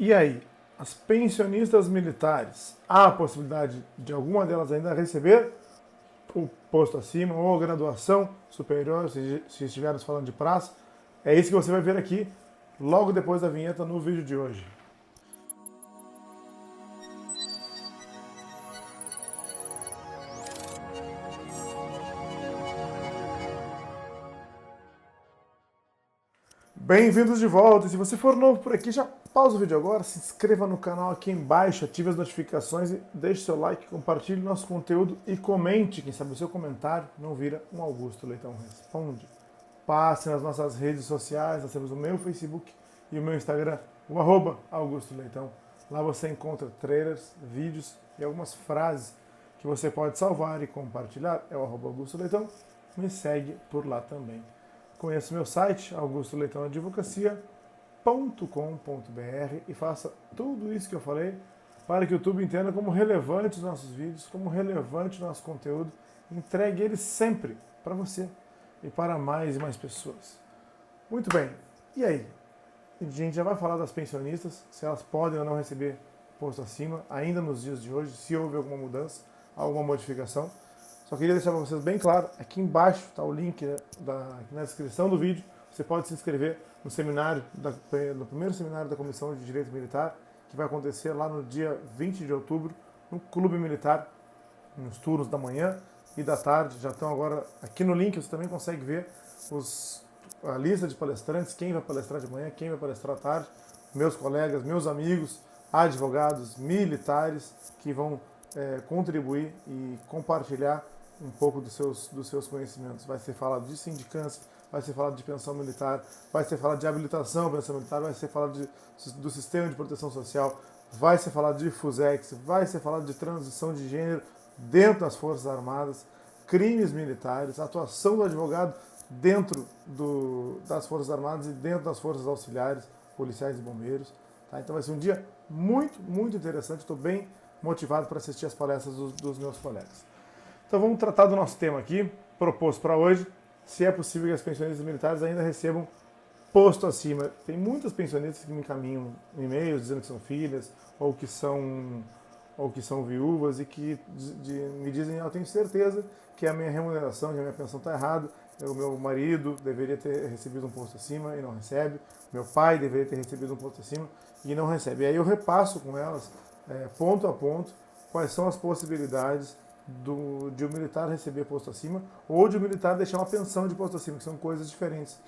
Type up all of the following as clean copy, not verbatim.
E aí, as pensionistas militares, há a possibilidade de alguma delas ainda receber o posto acima ou graduação superior, se estivermos falando de praça? É isso que você vai ver aqui logo depois da vinheta no vídeo de hoje. Bem-vindos de volta, e se você for novo por aqui, já pausa o vídeo agora, se inscreva no canal aqui embaixo, ative as notificações e deixe seu like, compartilhe nosso conteúdo e comente, quem sabe o seu comentário não vira um Augusto Leitão Responde. Passe nas nossas redes sociais, nós temos o meu Facebook e o meu Instagram, o @Augusto Leitão. Lá você encontra trailers, vídeos e algumas frases que você pode salvar e compartilhar, é o @Augusto Leitão, me segue por lá também. Conheça meu site, augustoleitãoadvocacia.com.br, e faça tudo isso que eu falei para que o YouTube entenda como relevante os nossos vídeos, como relevante o nosso conteúdo. Entregue ele sempre para você e para mais e mais pessoas. Muito bem, e aí? A gente já vai falar das pensionistas, se elas podem ou não receber posto acima, ainda nos dias de hoje, se houve alguma mudança, alguma modificação. Só queria deixar para vocês bem claro, aqui embaixo está o link na descrição do vídeo, você pode se inscrever no seminário, no primeiro seminário da Comissão de Direito Militar, que vai acontecer lá no dia 20 de outubro, no Clube Militar, nos turnos da manhã e da tarde. Já estão agora aqui no link, você também consegue ver a lista de palestrantes, quem vai palestrar de manhã, quem vai palestrar à tarde, meus colegas, meus amigos, advogados, militares, que vão contribuir e compartilhar um pouco dos seus conhecimentos. Vai ser falado de sindicância, vai ser falado de pensão militar, vai ser falado de habilitação à pensão militar, vai ser falado do sistema de proteção social, vai ser falado de FUSEX, vai ser falado de transição de gênero dentro das Forças Armadas, crimes militares, atuação do advogado dentro das Forças Armadas e dentro das Forças Auxiliares, policiais e bombeiros. Tá? Então vai ser um dia muito, muito interessante. Estou bem motivado para assistir as palestras dos meus colegas. Então vamos tratar do nosso tema aqui, proposto para hoje, se é possível que as pensionistas militares ainda recebam posto acima. Tem muitas pensionistas que me encaminham e-mails dizendo que são filhas ou que são viúvas e que me dizem: eu tenho certeza que a minha remuneração, que a minha pensão está errada, o meu marido deveria ter recebido um posto acima e não recebe, meu pai deveria ter recebido um posto acima e não recebe. E aí eu repasso com elas, ponto a ponto, quais são as possibilidades de um militar receber posto acima ou de um militar deixar uma pensão de posto acima, que são coisas diferentes.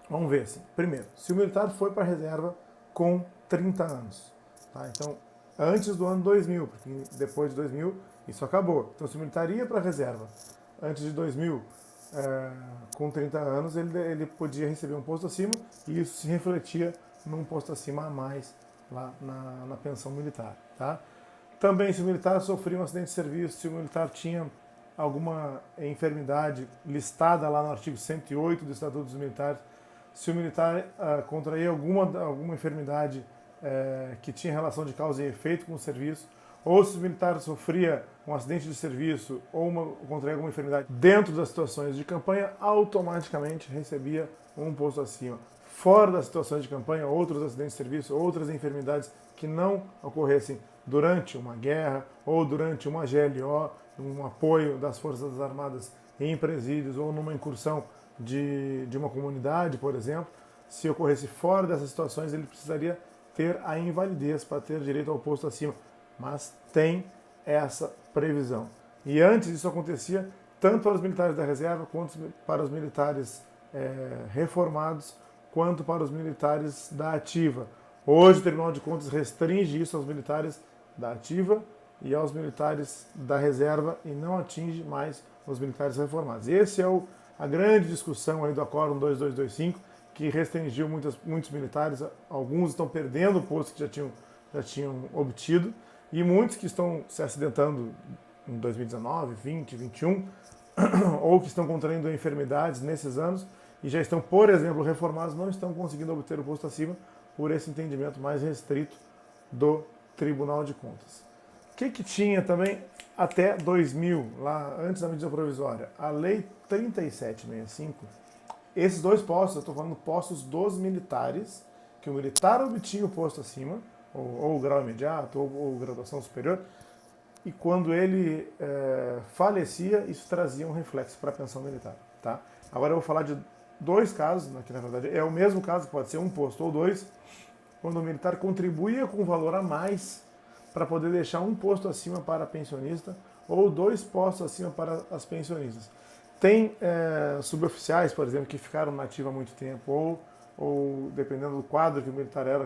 Vamos ver assim. Primeiro, se o militar foi para a reserva com 30 anos, tá? Então, antes do ano 2000, porque depois de 2000 isso acabou. Então, se o militar ia para a reserva antes de 2000, com 30 anos, ele podia receber um posto acima e isso se refletia num posto acima a mais lá na pensão militar, tá? Também, se o militar sofria um acidente de serviço, se o militar tinha alguma enfermidade listada lá no artigo 108 do Estatuto dos Militares, se o militar contraía alguma enfermidade que tinha relação de causa e efeito com o serviço, ou se o militar sofria um acidente de serviço ou contraía alguma enfermidade dentro das situações de campanha, automaticamente recebia um posto acima. Fora das situações de campanha, outros acidentes de serviço, outras enfermidades que não ocorressem durante uma guerra ou durante uma GLO, um apoio das Forças Armadas em presídios ou numa incursão de uma comunidade, por exemplo, se ocorresse fora dessas situações, ele precisaria ter a invalidez para ter direito ao posto acima. Mas tem essa previsão. E antes isso acontecia tanto para os militares da reserva, quanto para os militares reformados, quanto para os militares da ativa. Hoje o Tribunal de Contas restringe isso aos militares da ativa e aos militares da reserva e não atinge mais os militares reformados. Esse é a grande discussão aí do Acórdão 2225, que restringiu muitos militares. Alguns estão perdendo o posto que já tinham obtido e muitos que estão se acidentando em 2019, 20, 21 ou que estão contraindo enfermidades nesses anos e já estão, por exemplo, reformados, não estão conseguindo obter o posto acima por esse entendimento mais restrito do Tribunal de Contas. O que tinha também até 2000, lá antes da medida provisória? A Lei 3765, esses dois postos, eu estou falando postos dos militares, que o militar obtinha o posto acima, ou grau imediato, ou graduação superior, e quando ele falecia, isso trazia um reflexo para a pensão militar. Tá? Agora eu vou falar de dois casos, que na verdade é o mesmo caso, pode ser um posto ou dois, quando o militar contribuía com um valor a mais para poder deixar um posto acima para a pensionista ou 2 postos acima para as pensionistas. Tem suboficiais, por exemplo, que ficaram na ativa há muito tempo, ou dependendo do quadro que o militar era,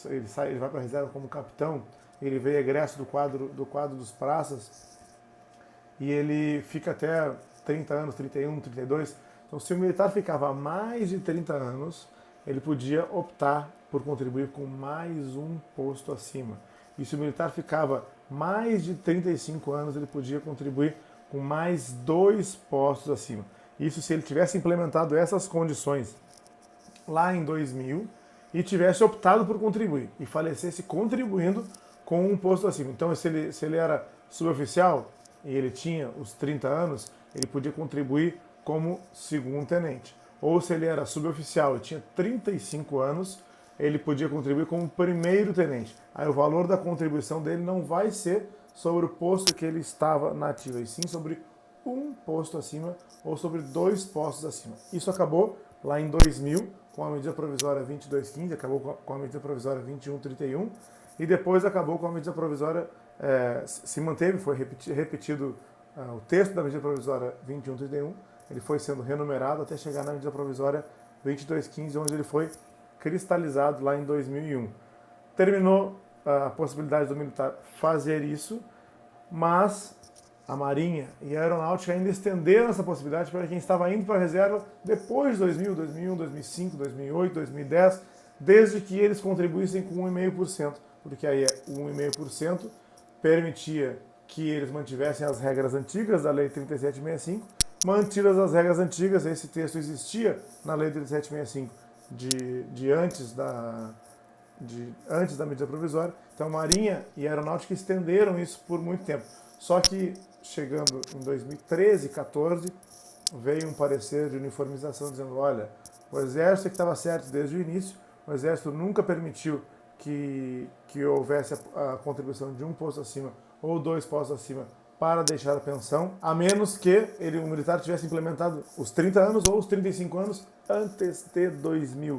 ele vai para a reserva como capitão, ele veio egresso do quadro dos praças e ele fica até 30 anos, 31, 32. Então, se o militar ficava mais de 30 anos, ele podia optar por contribuir com mais um posto acima. E se o militar ficava mais de 35 anos, ele podia contribuir com mais 2 postos acima. Isso se ele tivesse implementado essas condições lá em 2000 e tivesse optado por contribuir e falecesse contribuindo com um posto acima. Então, se ele era suboficial e ele tinha os 30 anos, ele podia contribuir como segundo tenente. Ou se ele era suboficial e tinha 35 anos, ele podia contribuir como primeiro tenente. Aí o valor da contribuição dele não vai ser sobre o posto que ele estava na ativa, e sim sobre um posto acima ou sobre 2 postos acima. Isso acabou lá em 2000 com a medida provisória 2215, acabou com a medida provisória 2131 e depois acabou com a medida provisória, se manteve, foi repetido o texto da medida provisória 2131, ele foi sendo renumerado até chegar na medida provisória 2215, onde ele foi cristalizado lá em 2001. Terminou a possibilidade do militar fazer isso, mas a Marinha e a Aeronáutica ainda estenderam essa possibilidade para quem estava indo para a reserva depois de 2000, 2001, 2005, 2008, 2010, desde que eles contribuíssem com 1,5%, porque aí 1,5% permitia que eles mantivessem as regras antigas da Lei 3765, mantidas as regras antigas, esse texto existia na Lei 3765 antes da medida provisória. Então, Marinha e Aeronáutica estenderam isso por muito tempo. Só que, chegando em 2013, 14, veio um parecer de uniformização dizendo, olha, o Exército que estava certo desde o início, o Exército nunca permitiu que houvesse a contribuição de um posto acima ou 2 postos acima para deixar a pensão, a menos que o militar tivesse implementado os 30 anos ou os 35 anos antes de 2000.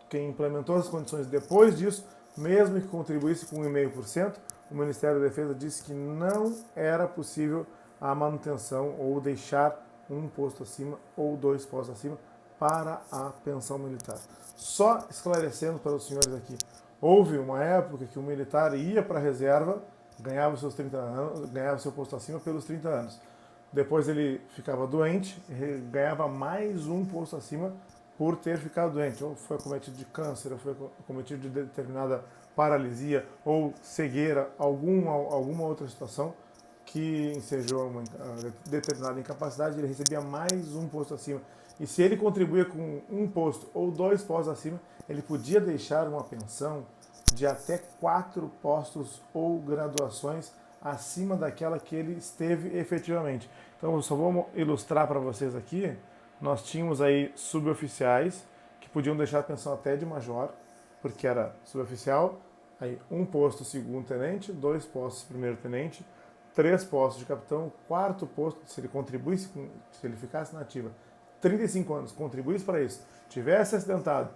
Quem implementou as condições depois disso, mesmo que contribuísse com 1,5%, o Ministério da Defesa disse que não era possível a manutenção ou deixar um posto acima ou 2 postos acima para a pensão militar. Só esclarecendo para os senhores aqui, houve uma época que o militar ia para a reserva, ganhava os seus 30 anos, ganhava seu posto acima pelos 30 anos. Depois ele ficava doente, ganhava mais um posto acima por ter ficado doente, ou foi acometido de câncer, ou foi acometido de determinada paralisia, ou cegueira, alguma outra situação que ensejou uma determinada incapacidade, ele recebia mais um posto acima. E se ele contribuía com um posto ou 2 postos acima, ele podia deixar uma pensão de até 4 postos ou graduações acima daquela que ele esteve efetivamente. Então, eu só vou ilustrar para vocês aqui. Nós tínhamos aí suboficiais que podiam deixar a pensão até de major, porque era suboficial, aí um posto segundo tenente, 2 postos primeiro tenente, 3 postos de capitão, 4 posto, se ele ficasse na ativa 35 anos, contribuísse para isso, tivesse acidentado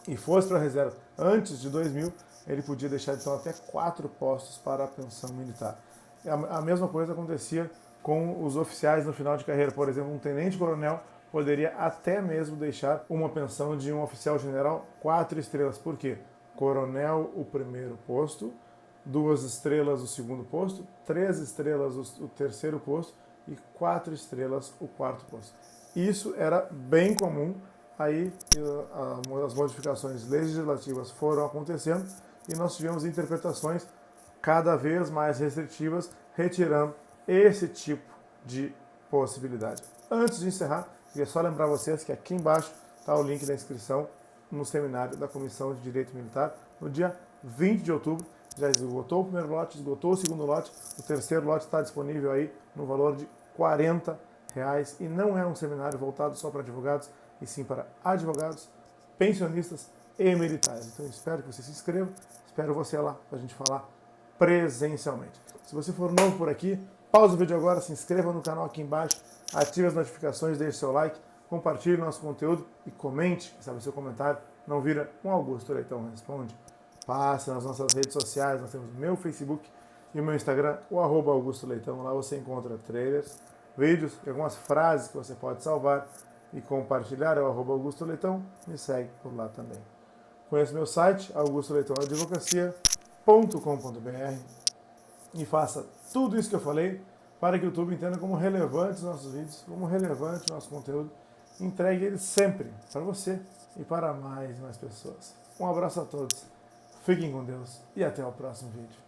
e fosse para a reserva antes de 2000, ele podia deixar então até 4 postos para a pensão militar. A mesma coisa acontecia com os oficiais no final de carreira. Por exemplo, um tenente-coronel poderia até mesmo deixar uma pensão de um oficial general 4 estrelas. Por quê? Coronel, o primeiro posto, 2 estrelas o segundo posto, 3 estrelas o terceiro posto e 4 estrelas o quarto posto. Isso era bem comum. Aí as modificações legislativas foram acontecendo e nós tivemos interpretações cada vez mais restritivas, retirando esse tipo de possibilidade. Antes de encerrar, queria só lembrar vocês que aqui embaixo está o link da inscrição no seminário da Comissão de Direito Militar, no dia 20 de outubro. Já esgotou o primeiro lote, esgotou o segundo lote, o terceiro lote está disponível aí no valor de R$40, e não é um seminário voltado só para advogados, e sim para advogados, pensionistas, e militares. Então eu espero que você se inscreva, espero você lá para a gente falar presencialmente. Se você for novo por aqui, pausa o vídeo agora, se inscreva no canal aqui embaixo, ative as notificações, deixe seu like, compartilhe nosso conteúdo e comente, que sabe o seu comentário não vira um Augusto Leitão Responde. Passe nas nossas redes sociais, nós temos o meu Facebook e o meu Instagram, o @Augusto Leitão. Lá você encontra trailers, vídeos e algumas frases que você pode salvar e compartilhar. É o @Augusto Leitão, me segue por lá também. Conheça meu site, augustoleitãoadvocacia.com.br, e faça tudo isso que eu falei para que o YouTube entenda como relevantes os nossos vídeos, como relevante o nosso conteúdo. Entregue ele sempre para você e para mais e mais pessoas. Um abraço a todos, fiquem com Deus e até o próximo vídeo.